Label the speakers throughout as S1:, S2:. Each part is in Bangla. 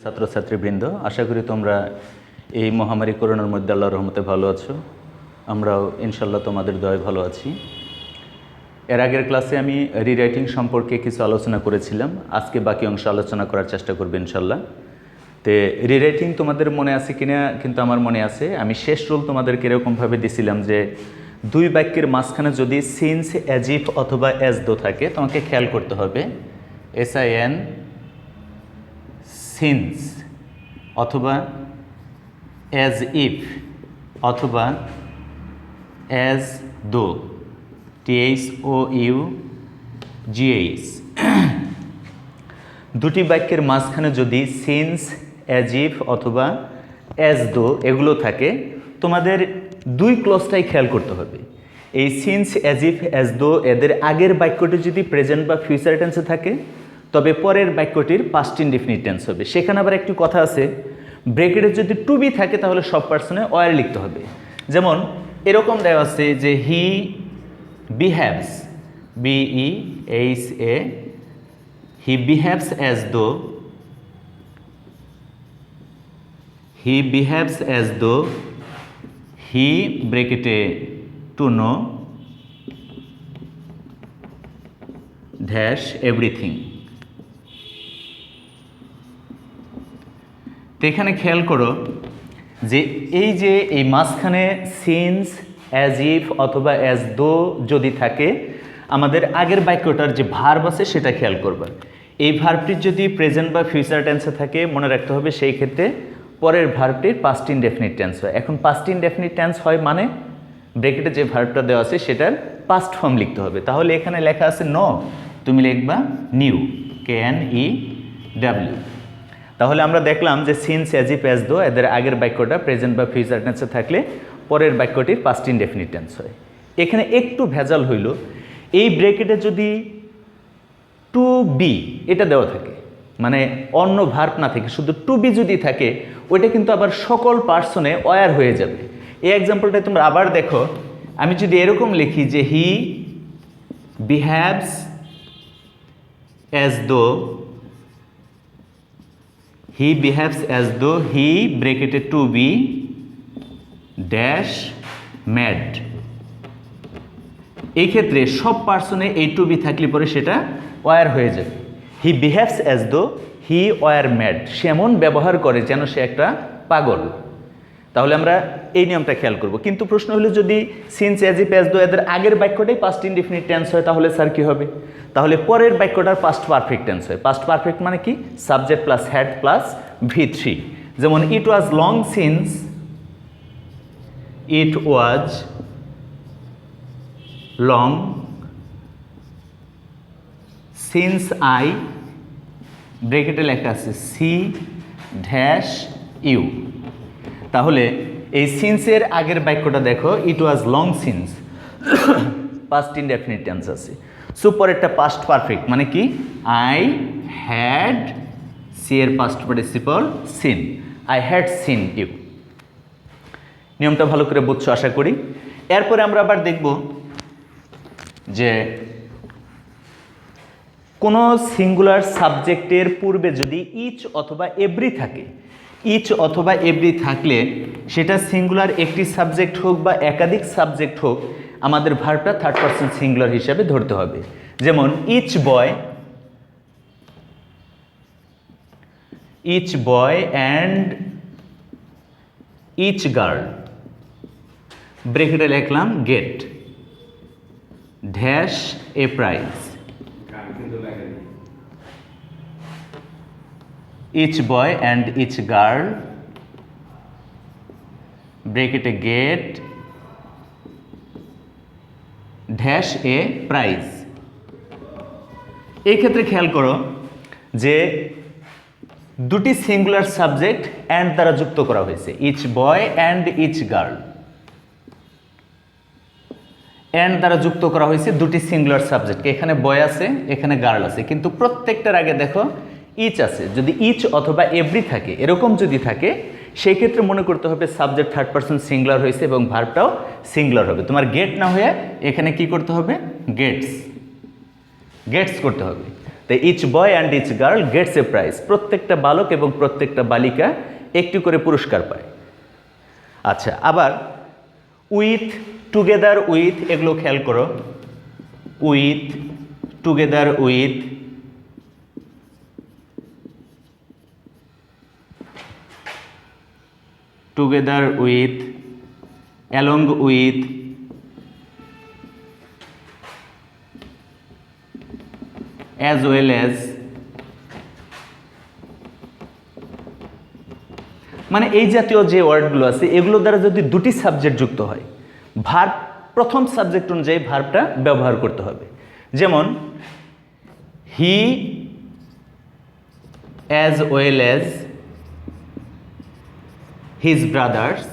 S1: ছাত্রছাত্রীবৃন্দ, আশা করি তোমরা এই মহামারী করোনার মধ্যে আল্লাহর রহমতে ভালো আছো। আমরাও ইনশাল্লাহ তোমাদের দয়ায় ভালো আছি। এর আগের ক্লাসে আমি রিরাইটিং সম্পর্কে কিছু আলোচনা করেছিলাম। আজকে বাকি অংশ আলোচনা করার চেষ্টা করবে ইনশাল্লাহ। তো রিরাইটিং তোমাদের মনে আছে কিনা কিন্তু আমার মনে আছে। আমি শেষ রুল তোমাদেরকে এরকমভাবে দিছিলাম যে দুই বাক্যের মাঝখানে যদি সিন্স, অ্যাজ ইফ অথবা অ্যাজ দো থাকে তোমাকে খেয়াল করতে হবে SIN সিন্স অথবা অ্যাজ ইফ অথবা অ্যাজ দো THOUGH দুটি বাক্যের মাঝখানে যদি সিন্স, অ্যাজ ইফ অথবা অ্যাজ দো এগুলো থাকে তোমাদের দুই ক্লজটাই খেয়াল করতে হবে। এই since, as if, as though এদের আগের বাক্যটি যদি প্রেজেন্ট বা ফিউচার টেন্সে থাকে তবে পরের বাক্যটির পাস্ট ইনডেফিনিট টেন্স হবে। সেখানে আবার একটি কথা আছে, ব্রেকেটে যদি টু বি থাকে তাহলে সব পার্সনে ওয়ার লিখতে হবে। যেমন এরকম দেওয়া আছে যে হি behaves, BEHA, he behaves as though he ব্রেকেটে to know dash everything। তো এখানে খেয়াল করো যে এই মাঝখানে সিন্স, অ্যাজ ইফ অথবা অ্যাজ দো যদি থাকে আমাদের আগের বাক্যটার যে ভার্ব আছে সেটা খেয়াল করবা। এই ভার্বটির যদি প্রেজেন্ট বা ফিউচার টেন্সে থাকে মনে রাখতে হবে সেই ক্ষেত্রে পরের ভার্বটির পাস্ট ইনডেফিনিট টেন্স হয়। এখন পাস্ট ইনডেফিনিট টেন্স হয় মানে ব্রেকেটে যে ভার্বটা দেওয়া আছে সেটার পাস্ট ফর্ম লিখতে হবে। তাহলে এখানে লেখা আছে নো, তুমি লিখবা নিউ, KNEW। তাহলে আমরা দেখলাম যে since, as if, as though এদের আগের বাক্যটা প্রেজেন্ট বা ফিউচার টেন্সে থাকলে পরের বাক্যটির পাস্ট ইনডেফিনিট টেন্স হয়। এখানে একটু ভেজাল হইল, এই ব্রেকেটে যদি টু বি এটা দেওয়া থাকে মানে অন্য ভার্ব না থাকে শুধু টু বি যদি থাকে ওইটা কিন্তু আবার সকল পার্সনে ওয়ার হয়ে যাবে। এই এক্সাম্পলটা তোমরা আবার দেখো, আমি যদি এরকম লিখি যে হি বিহেভস অ্যাজ দো হি ব্রেকেটে টু বি ড্যাশ ম্যাড, এই ক্ষেত্রে সব পার্সনে এই টু বি থাকলে পরে সেটা ওয়ার হয়ে যাবে। হি বিহেভস অ্যাজ দো হি ওয়ার ম্যাড, সে এমন ব্যবহার করে যেন সে একটা পাগল। তাহলে আমরা এই নিয়মটা খেয়াল করব। কিন্তু প্রশ্ন হলো যদি since, as if, as though এদের আগের বাক্যটাই পাস্ট ইনডেফিনিট টেন্স হয় তাহলে স্যার কী হবে? তাহলে পরের বাক্যটার পাস্ট পারফেক্ট টেন্স হয়। পাস্ট পারফেক্ট মানে কি? Subject plus had plus V3। যেমন it was long since, it was long since I ব্রেকেটে লেখা আছে C-U। তাহলে এই সিন্সের আগের বাক্যটা দেখো, it was long since, past indefinite tense আছে। সো পরেরটা পাস্ট পারফেক্ট মানে কি? আই হ্যাড, সি এর past participle seen, I had seen you. নিয়মটা ভালো করে বুঝছো আশা করি। এরপরে আমরা আবার দেখব যে কোনো সিঙ্গুলার সাবজেক্টের পূর্বে যদি ইচ অথবা এভরি থাকে, ইচ অথবা এভরি থাকলে সেটা সিঙ্গুলার একটি সাবজেক্ট হোক বা একাধিক সাবজেক্ট হোক আমাদের ভার্বটা থার্ড পারসন সিঙ্গুলার হিসাবে ধরতে হবে। যেমন each boy and each girl, ব্রেকেটে লিখলাম get dash a prize. Each boy and each girl ব্রেকেটে গেট ড্যাশ এ প্রাইজ। এই ক্ষেত্রে খেয়াল করো যে দুটি সিঙ্গুলার সাবজেক্ট অ্যান্ড দ্বারা যুক্ত করা হয়েছে, each boy and each girl. And দ্বারা যুক্ত করা হয়েছে দুটি সিঙ্গুলার সাবজেক্টকে। এখানে বয় আছে, এখানে গার্ল আছে, কিন্তু প্রত্যেকটার আগে দেখো ইচ আছে। যদি ইচ অথবা এভরি থাকে, এরকম যদি থাকে সেই ক্ষেত্রে মনে করতে হবে সাবজেক্ট থার্ড পারসন সিঙ্গুলার হয়েছে এবং ভার্বটাও সিঙ্গুলার হবে। তোমার গেট না হয়ে এখানে কি করতে হবে? গেটস করতে হবে। তো each boy and each girl gets a prize, প্রত্যেকটা বালক এবং প্রত্যেকটা বালিকা একটি করে পুরস্কার পায়। আচ্ছা, আবার উইথ, টুগেদার উইথ, এগুলো খেয়াল করো। With, together with, together with, along with, as well as, মানে এই জাতীয় যে ওয়ার্ডগুলো আছে এগুলো দ্বারা যদি দুটি সাবজেক্ট যুক্ত হয়, ভার্ব প্রথম সাবজেক্ট অনুযায়ী ভার্বটা ব্যবহার করতে হবে। যেমন he as well as his brothers,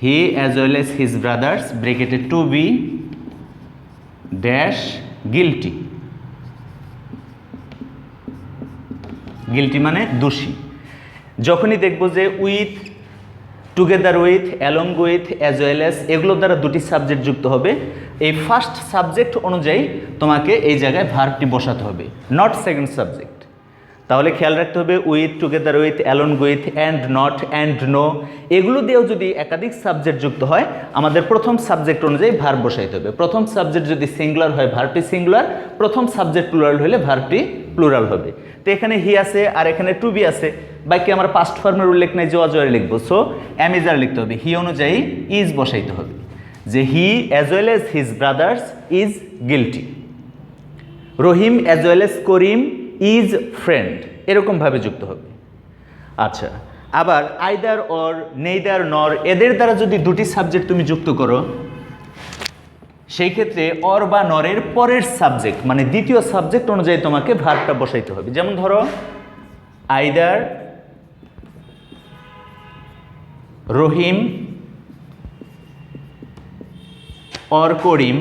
S1: he as well as his brothers bracketed to be dash guilty, guilty মানে দোষী। যখনই দেখব যে with, together with, along with, as well as এগুলো দ্বারা দুটি সাবজেক্ট যুক্ত হবে, এই ফার্স্ট সাবজেক্ট অনুযায়ী তোমাকে এই জায়গায় ভার্বটি বসাতে হবে, নট সেকেন্ড সাবজেক্ট। তাহলে খেয়াল রাখতে হবে with, together with, along with, and not, and no এগুলো দিয়েও যদি একাধিক সাবজেক্ট যুক্ত হয় আমাদের প্রথম সাবজেক্ট অনুযায়ী ভার্ব বসাইতে হবে। প্রথম সাবজেক্ট যদি সিঙ্গুলার হয় ভার্বটি সিঙ্গুলার, প্রথম সাবজেক্ট প্লুরাল হলে ভার্বটি প্লুরাল হবে। তো এখানে হি আছে আর এখানে টু বি আছে, বাকি আমার পাস্ট ফর্মের উল্লেখ নেই, জোয়া জোয়ারে লিখবো, সো অ্যামিজার লিখতে হবে, হি অনুযায়ী ইজ বসাইতে হবে, যে হি as well as his brothers is guilty, Rahim as well as Karim is friend, এরকমভাবে যুক্ত হবে। আচ্ছা, আবার আইদার অর, নেইদার নর এদের দ্বারা যদি দুটি সাবজেক্ট তুমি যুক্ত করো, সেই ক্ষেত্রে অর বা নরের পরের সাবজেক্ট মানে দ্বিতীয় সাবজেক্ট অনুযায়ী তোমাকে ভার্বটা বসাইতে হবে। যেমন ধরো either Rahim or Karim,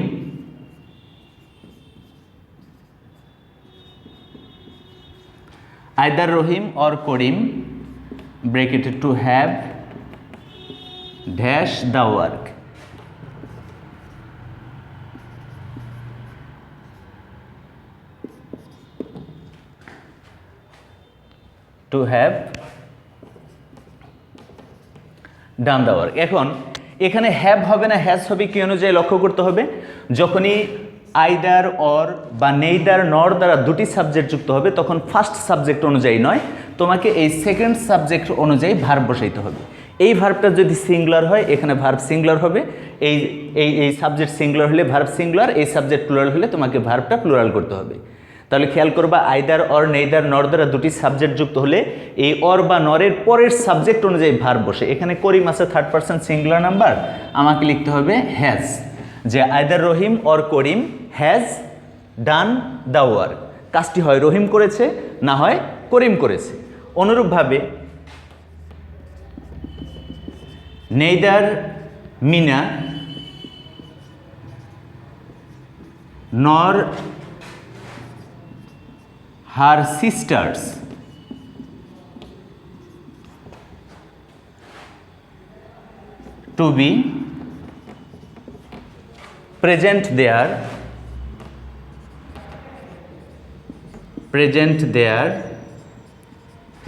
S1: either Rahim or Karim bracketed to have dash the work, to have done the work. এখন এখানে হ্যাভ হবে না হ্যাজ হবে কি অনুযায়ী লক্ষ্য করতে হবে, যখনই আইদার অর বা নেইদার নর দ্বারা দুটি সাবজেক্ট যুক্ত হবে তখন ফার্স্ট সাবজেক্ট অনুযায়ী নয়, তোমাকে এই সেকেন্ড সাবজেক্ট অনুযায়ী ভার্ব বসাইতে হবে। এই ভার্বটা যদি সিঙ্গুলার হয় এখানে ভার্ব সিঙ্গুলার হবে, এই এই এই সাবজেক্ট সিঙ্গুলার হলে ভার্ব সিঙ্গুলার, এই সাবজেক্ট প্লুরাল হলে তোমাকে ভার্বটা প্লুরাল করতে হবে। তাহলে খেয়াল করবা আইদার অর নেইদার নর দ্বারা দুটি সাবজেক্ট যুক্ত হলে এই অর বা নরের পরের সাবজেক্ট অনুযায়ী ভার্ব বসে। এখানে করিম আছে থার্ড পারসন সিঙ্গুলার নাম্বার, আমাকে লিখতে হবে হ্যাজ, যে either Rahim or Karim has done the work, কাজটি হয় রহিম করেছে না হয় করিম করেছে। অনুরূপভাবে নেইদার মিনা নর her sisters to be present there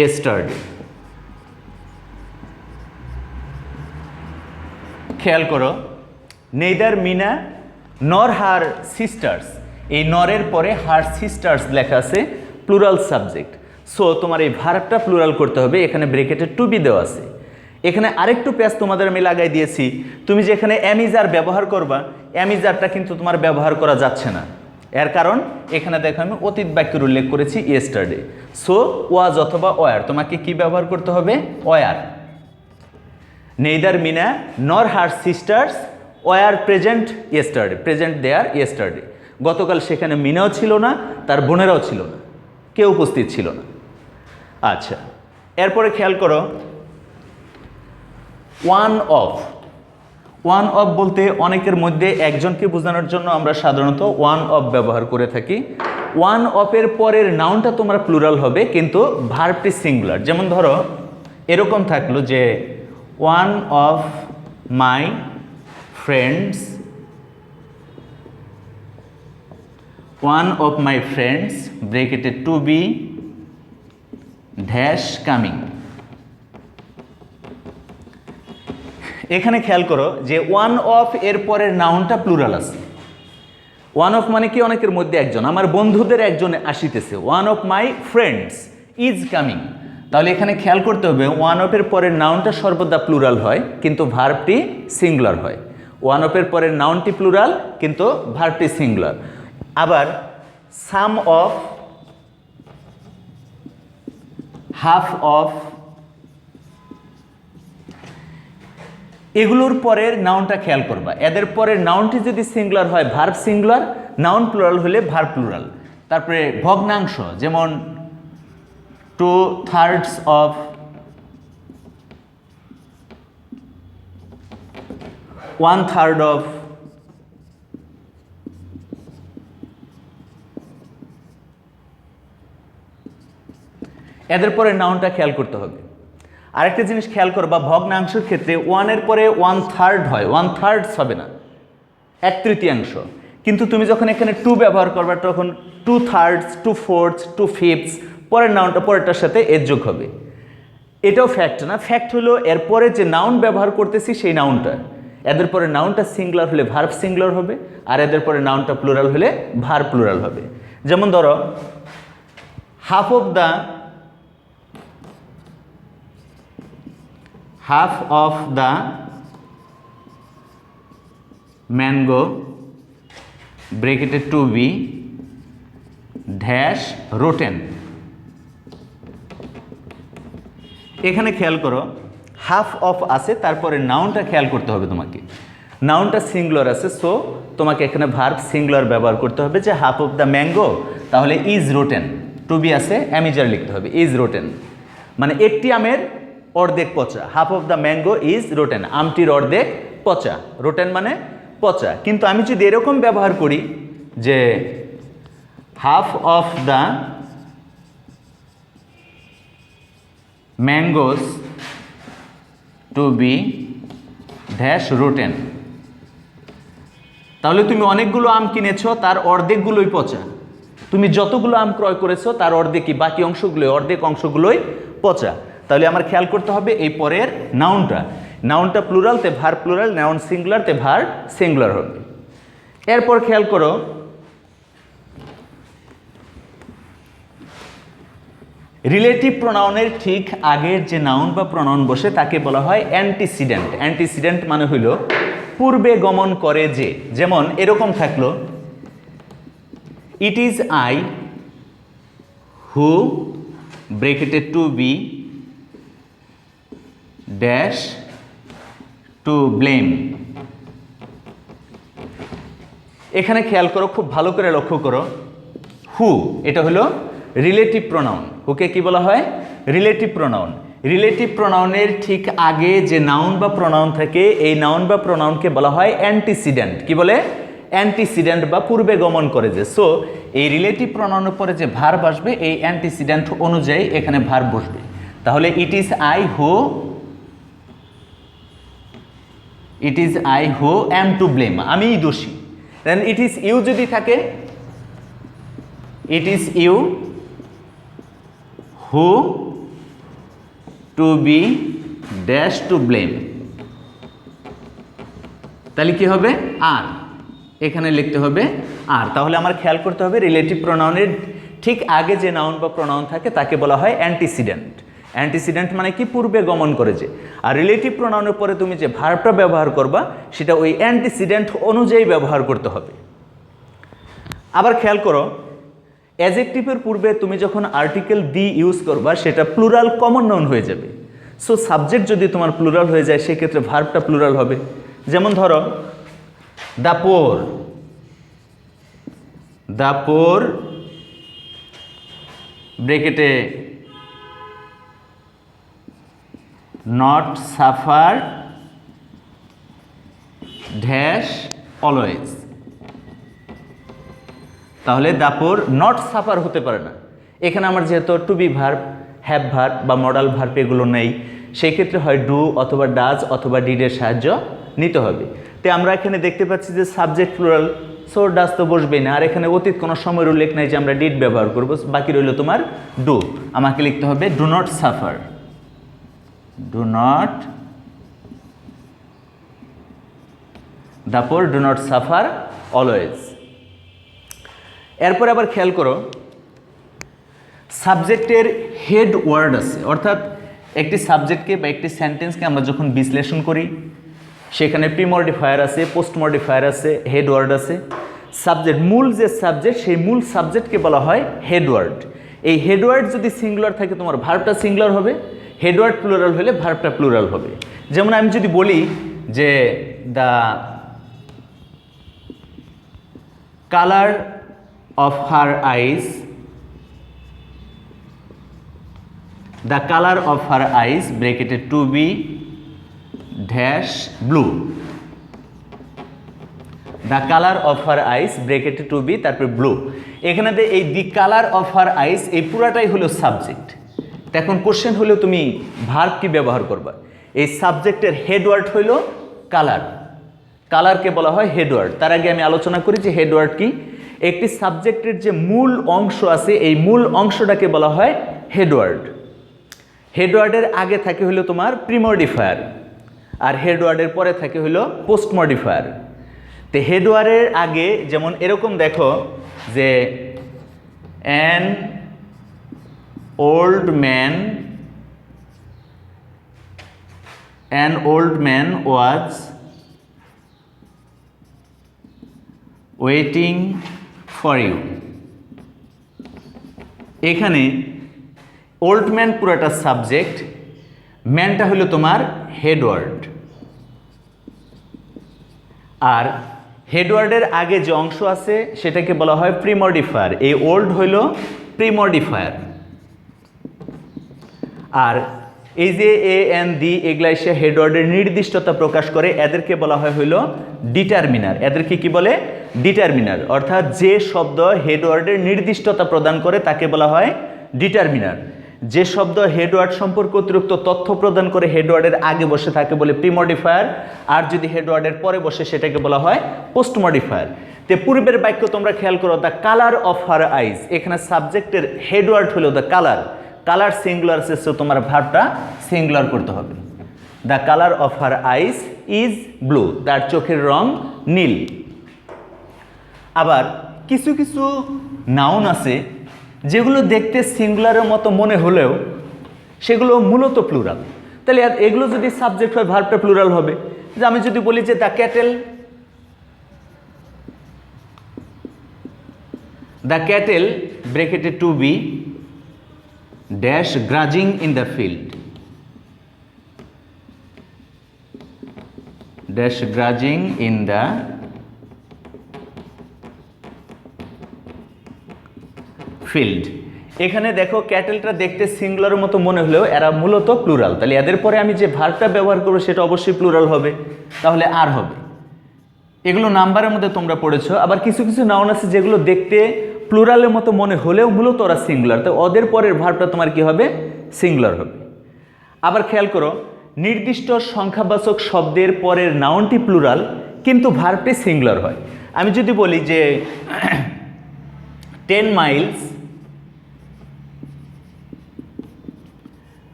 S1: yesterday। খেয়াল করো neither Mina nor her sisters, এই নরের পরে হার সিস্টার্স লেখা আছে প্লুরাল সাবজেক্ট, সো তোমার এই ভার্বটা প্লুরাল করতে হবে। এখানে ব্রেকেটে টু বি দেওয়া আছে। এখানে আরেকটু পেজ তোমাদের আমি লাগাই দিয়েছি, তুমি যেখানে অ্যামিজার ব্যবহার করবা অ্যামিজারটা কিন্তু তোমার ব্যবহার করা যাচ্ছে না, এর কারণ এখানে দেখো আমি অতীত বাক্যের উল্লেখ করেছি ইয়েস্টারডে, সো ওয়াজ অথবা ওয়ার, তোমাকে কি ব্যবহার করতে হবে war. Neither Mina nor her sisters were present yesterday, present there yesterday, গতকাল সেখানে মিনাও ছিল না তার বোনেরাও ছিল না, কেউ উপস্থিত ছিল না। আচ্ছা, এরপরে খেয়াল করো ওয়ান অফ। ওয়ান অফ বলতে অনেকের মধ্যে একজনকে বোঝানোর জন্য আমরা সাধারণত ওয়ান অফ ব্যবহার করে থাকি। ওয়ান অফের পরের নাউনটা তোমার প্লুরাল হবে কিন্তু ভার্বটি সিঙ্গুলার। যেমন ধরো এরকম থাকলো যে one of my friends one of my friends ব্রেকেটে টু বি ড্যাশ কামিং। এখানে খেয়াল করো যে ওয়ান অফ এর পরের নাউনটা প্লুরাল আছে। ওয়ান অফ মানে কি? অনেকের মধ্যে একজন, আমার বন্ধুদের একজন আসিতেছে। One of my friends is coming. তাহলে এখানে খেয়াল করতে হবে ওয়ান অফের পরের নাউনটা সর্বদা প্লুরাল হয় কিন্তু ভার্বটি সিঙ্গুলার হয়। ওয়ান অফের পরের নাউনটি প্লুরাল কিন্তু ভার্বটি সিঙ্গুলার। আবার সাম অফ, হাফ অফ, এগুলোর পরের নাউনটা খেয়াল করবা। এদের পরের নাউনটি যদি সিঙ্গুলার হয় ভার্ব সিঙ্গুলার, নাউন প্লুরাল হলে ভার্ব প্লুরাল। তারপরে ভগ্নাংশ যেমন 2/3 অফ, 1/3 অফ, এদের পরে নাউনটা খেয়াল করতে হবে। আরেকটা জিনিস খেয়াল করবা, ভগ্নাংশের ক্ষেত্রে ওয়ানের পরে 1/3 হয়, 1/3 হবে না, 1/3। কিন্তু তুমি যখন এখানে 2 ব্যবহার করবা তখন 2/3, 2/4, 2/5 পরের নাউনটা পরেরটার সাথে এর যোগ হবে। এটাও ফ্যাক্ট না, ফ্যাক্ট হলো এরপরে যে নাউন ব্যবহার করতেছি সেই নাউনটা, এদের পরে নাউনটা সিঙ্গুলার হলে ভার্ব সিঙ্গুলার হবে, আর এদের পরে নাউনটা প্লুরাল হলে ভার্ব প্লুরাল হবে। যেমন ধরো হাফ অফ দ্য ম্যাঙ্গো ব্রেকেটে টু বি ড্যাশ রোটেন। এখানে খেয়াল করো হাফ অফ আছে, তারপরে নাউনটা খেয়াল করতে হবে তোমাকে। নাউনটা সিঙ্গুলার আছে, সো তোমাকে এখানে ভার্ব সিঙ্গুলার ব্যবহার করতে হবে যে হাফ অফ দ্য ম্যাঙ্গো, তাহলে ইজ রোটেন। টু বি আছে অ্যামিজার লিখতে হবে, ইজ রোটেন মানে একটি আমের অর্ধেক পচা। Half of the mango is rotten, আমটির অর্ধেক পচা, রোটেন মানে পচা। কিন্তু আমি যদি এরকম ব্যবহার করি যে half of the mangoes to be dash rotten, তাহলে তুমি অনেকগুলো আম কিনেছো, তার অর্ধেকগুলোই পচা। তুমি যতগুলো আম ক্রয় করেছো তার অর্ধেকই, বাকি অংশগুলোই, অর্ধেক অংশগুলোই পচা। তাহলে আমার খেয়াল করতে হবে এই পরের নাউনটা প্লুরাল তে ভার্ব প্লুরাল, নাউন সিঙ্গুলার তে ভার্ব সিঙ্গুলার হবে। এরপর খেয়াল করো রিলেটিভ প্রোনাউনের ঠিক আগের যে নাউন বা প্রোনাউন বসে তাকে বলা হয় অ্যান্টিসিডেন্ট। অ্যান্টিসিডেন্ট মানে হইল পূর্বে গমন করে যে। যেমন এরকম থাকলো ইট ইজ আই হু ব্রেকেটে to be dash to blame. এখানে খেয়াল করো, খুব ভালো করে লক্ষ্য করো, হু এটা হলো রিলেটিভ প্রোনাউন। হুকে কি বলা হয়? Relative pronoun. রিলেটিভ প্রোনাউনের ঠিক আগে যে নাউন বা প্রোনাউন থাকে এই নাউন বা প্রোনাউনকে বলা হয় অ্যান্টিসিডেন্ট। কি বলে? অ্যান্টিসিডেন্ট বা পূর্বে গমন করে যে। সো এই রিলেটিভ প্রোনাউনের পরে যে ভার্ব আসবে এই অ্যান্টিসিডেন্ট অনুযায়ী এখানে ভার্ব বসবে। তাহলে it is I who am to blame, আমিই দোষী। দেন ইট ইজ ইউ যদি থাকে, it is you who to be dash to blame, তাহলে কি হবে? আর এখানে লিখতে হবে আর। তাহলে আমার খেয়াল করতে হবে রিলেটিভ প্রোনাউনের ঠিক আগে যে নাউন বা প্রোনাউন থাকে তাকে বলা হয় অ্যান্টিসিডেন্ট। অ্যান্টিসিডেন্ট মানে কি? পূর্বে গমন করে যে। আর রিলেটিভ প্রোনাউনের পরে তুমি যে ভার্বটা ব্যবহার করবা সেটা ওই অ্যান্টিসিডেন্ট অনুযায়ী ব্যবহার করতে হবে। আবার খেয়াল করো অ্যাডজেক্টিভের পূর্বে তুমি যখন আর্টিকেল দি ইউজ করবা সেটা প্লুরাল কমন নাউন হয়ে যাবে। সো সাবজেক্ট যদি তোমার প্লুরাল হয়ে যায় সেক্ষেত্রে ভার্বটা প্লুরাল হবে। যেমন ধরো দ্য পোর ব্রেকেটে নট সাফার ড্যাশ অলওয়েজ, তাহলে দ্য পোর নট সাফার হতে পারে না। এখানে আমার যেহেতু to be verb, have verb বা মডাল ভার্ব এগুলো নেই, সেই ক্ষেত্রে হয় ডু অথবা ডাজ অথবা ডিডের সাহায্য নিতে হবে। তো আমরা এখানে দেখতে পাচ্ছি যে সাবজেক্ট প্লুরাল সো ডাজ তো বসবেই না। আর এখানে অতীত কোনো সময়ের উল্লেখ নাই যে আমরা ডিড ব্যবহার করব, বাকি রইল তোমার ডু। আমাকে লিখতে হবে do not suffer, do not, তারপর ডু নট সাফার অলওয়েজ। এরপরে আবার খেয়াল করো, সাবজেক্টের হেড ওয়ার্ড আছে, অর্থাৎ একটি সাবজেক্টকে বা একটি সেন্টেন্সকে আমরা যখন বিশ্লেষণ করি সেখানে প্রিমডিফায়ার আছে, পোস্ট মডিফায়ার আছে, হেড ওয়ার্ড আছে। সাবজেক্ট, মূল যে সাবজেক্ট, সেই মূল সাবজেক্টকে বলা হয় হেড ওয়ার্ড। এই হেড ওয়ার্ড যদি সিঙ্গুলার থাকে তোমার ভার্বটা সিঙ্গুলার হবে, হেড ওয়ার্ড প্লুরাল হলে ভার্বটা প্লুরাল হবে। যেমন আমি যদি বলি যে the colour of her eyes, the color of her eyes bracketed to be dash blue, the color of her eyes bracketed to be তারপর ব্লু। এখানে এই দি কালার অফ হার আইস এই পুরাটাই হলো সাবজেক্ট। এখন কোশ্চেন হলো তুমি ভার্ব কি ব্যবহার করবা। এই সাবজেক্টের হেডওয়ার্ড হইল কালার, কালারকে বলা হয় হেডওয়ার্ড। তার আগে আমি আলোচনা করি যে হেডওয়ার্ড কি। একটি সাবজেক্টের যে মূল অংশ আছে এই মূল অংশটাকে বলা হয় হেডওয়ার্ড। হেডওয়ার্ডের আগে থাকে হলো তোমার প্রিমডিফায়ার, আর হেডওয়ার্ডের পরে থাকে হলো পোস্ট মডিফায়ার। তো হেডওয়ার্ডের আগে যেমন এরকম দেখো যে an old man was waiting for you. এখানে ওল্ড ম্যান পুরাটা সাবজেক্ট, ম্যানটা হলো তোমার হেডওয়ার্ড, আর হেডওয়ার্ডের আগে যে অংশ আছে সেটাকে বলা হয় প্রিমডিফায়ার। এই ওল্ড হইল প্রিমডিফায়ার। আর এই যে এ এন দি এগুলা এসে হেডওয়ার্ডের নির্দিষ্টতা প্রকাশ করে, এদেরকে বলা হয় হইল ডিটারমিনার। এদেরকে কি বলে? ডিটারমিনার। অর্থাৎ যে শব্দ হেডওয়ার্ডের নির্দিষ্টতা প্রদান করে তাকে বলা হয় ডিটারমিনার। যে শব্দ হেডওয়ার্ড সম্পর্কে অতিরিক্ত তথ্য প্রদান করে হেডওয়ার্ডের আগে বসে থাকে বলে প্রিমডিফায়ার, আর যদি হেডওয়ার্ডের পরে বসে সেটাকে বলা হয় পোস্ট মডিফায়ার। তে পূর্বের বাক্য তোমরা খেয়াল করো, দ্য কালার অফ হার আইজ, এখানে সাবজেক্টের হেডওয়ার্ড হলো দ্য কালার। কালার সিঙ্গুলার শেষে তোমার ভার্বটা সিঙ্গুলার করতে হবে। The colour of her eyes is blue, তার চোখের রং নীল। আবার কিছু কিছু নাউন আছে যেগুলো দেখতে সিঙ্গুলারের মতো মনে হলেও সেগুলো মূলত প্লুরাল। তাহলে এগুলো যদি সাবজেক্ট হয় ভার্বটা প্লুরাল হবে। যে আমি যদি বলি যে the cattle bracketed to be dash grazing in the field, dash grazing in the field. এখানে দেখো ক্যাটেলটা দেখতে সিঙ্গুলারের মতো মনে হলেও এরা মূলত প্লুরাল। তাহলে এদের পরে আমি যে ভার্বটা ব্যবহার করবো সেটা অবশ্যই প্লুরাল হবে, তাহলে আর হবে। এগুলো নাম্বারের মধ্যে তোমরা পড়েছো। আবার কিছু কিছু নাউন আছে যেগুলো দেখতে প্লুরালের মতো মনে হলেও মূলত ওরা সিঙ্গুলার, তো ওদের পরের ভার্বটা তোমার কি হবে? সিঙ্গুলার হবে। আবার খেয়াল করো, নির্দিষ্ট সংখ্যাবাচক শব্দের পরের নাউনটি প্লুরাল কিন্তু ভার্বটি সিঙ্গুলার হয়। আমি যদি বলি যে 10 miles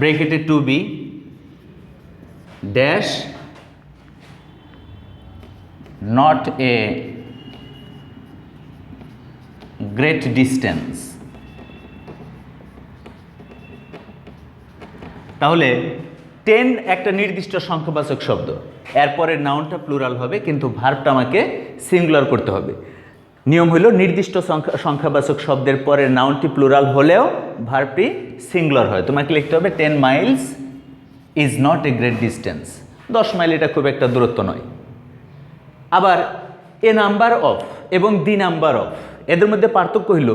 S1: bracketed to be dash not a great distance, তাহলে 10 একটা নির্দিষ্ট সংখ্যাবাচক শব্দ, এরপরের নাউনটা প্লুরাল হবে কিন্তু ভার্বটা আমাকে সিঙ্গুলার করতে হবে। নিয়ম হলো নির্দিষ্ট সংখ্যাবাচক শব্দের পরের নাউনটি প্লুরাল হলেও ভার্বটি সিঙ্গুলার হয়। তোমাকে লিখতে হবে 10 miles is not a great distance, 10 mile এটা খুব একটা দূরত্ব নয়। আবার এ নাম্বার অফ এবং দি নাম্বার অফ, এদের মধ্যে পার্থক্য হইল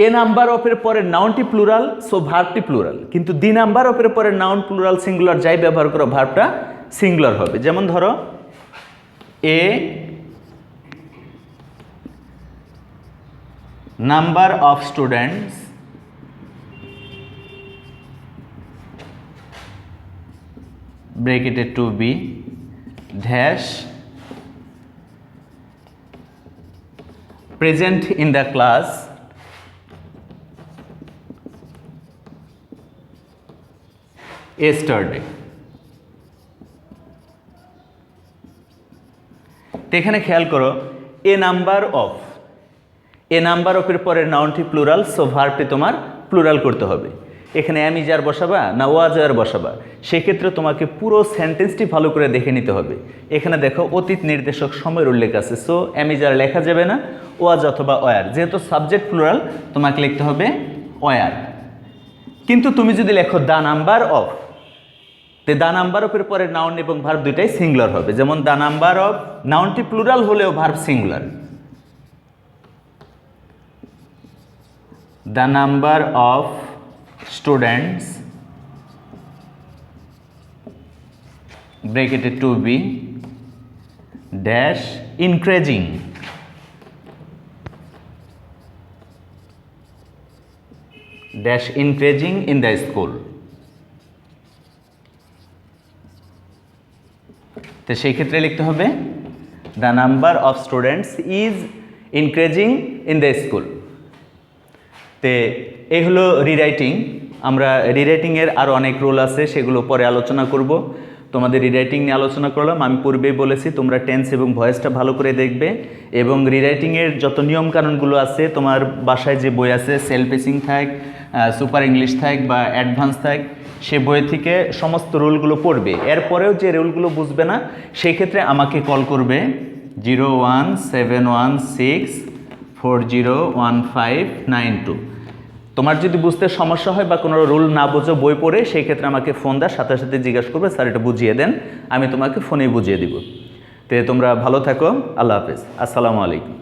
S1: এ নাম্বার অফের পরের নাউনটি প্লুরাল, সো ভার্বটি প্লুরাল, কিন্তু দি নাম্বার অফের পরের নাউন প্লুরাল সিঙ্গুলার যাই ব্যবহার করো ভার্বটা সিঙ্গুলার হবে। যেমন ধরো এ number of students bracketed to be dash present in the class yesterday। তো এখানে খেয়াল করো এ নাম্বার অফ, এ নাম্বার অফের পরের নাউনটি প্লুরাল, সো ভার্বটি তোমার প্লুরাল করতে হবে। এখানে আমি যার বসাবা না ওয়াজ আর বসাবা, সেক্ষেত্রে তোমাকে পুরো সেন্টেন্সটি ভালো করে দেখে নিতে হবে। এখানে দেখো অতীত নির্দেশক সময়ের উল্লেখ আছে, সো আমি যার লেখা যাবে না, ওয়াজ অথবা ওয়ার। যেহেতু সাবজেক্ট প্লুরাল তোমাকে লিখতে হবে ওয়ার। কিন্তু তুমি যদি লেখো দ্য নাম্বার অফ, তো দ্য নাম্বার অফের পরে নাউন এবং ভার্ব দুইটাই সিঙ্গুলার হবে। যেমন দ্য নাম্বার অফ, নাউনটি প্লুরাল হলেও verb singular. The number of students bracketed to be dash increasing, dash increasing in the school. তো সেই ক্ষেত্রে লিখতে হবে the number of students is increasing in the school. তো এই হলো রিরাইটিং। আমরা রিরাইটিংয়ের আরও অনেক রুল আছে, সেগুলো পরে আলোচনা করব। তোমাদের রিরাইটিং নিয়ে আলোচনা করলাম। আমি পূর্বেই বলেছি তোমরা টেন্স এবং ভয়েসটা ভালো করে দেখবে, এবং রিরাইটিংয়ের যত নিয়মকানুনগুলো আছে তোমার বাসায় যে বই আছে, সেলফ পেসিং থাক, সুপার ইংলিশ থাক বা অ্যাডভান্স থাক, সে বই থেকে সমস্ত রুলগুলো পড়বে। এরপরেও যে রুলগুলো বুঝবে না, সেই ক্ষেত্রে আমাকে কল করবে 01716401592। তোমার যদি বুঝতে সমস্যা হয় বা কোনো রুল না বোঝো বই পড়ে, সেই ক্ষেত্রে আমাকে ফোন দেওয়ার সাথে সাথে জিজ্ঞাসা করবে, স্যার এটা বুঝিয়ে দেন, আমি তোমাকে ফোনেই বুঝিয়ে দিব। তো তোমরা ভালো থাকো, আল্লাহ হাফেজ, আসসালামু আলাইকুম।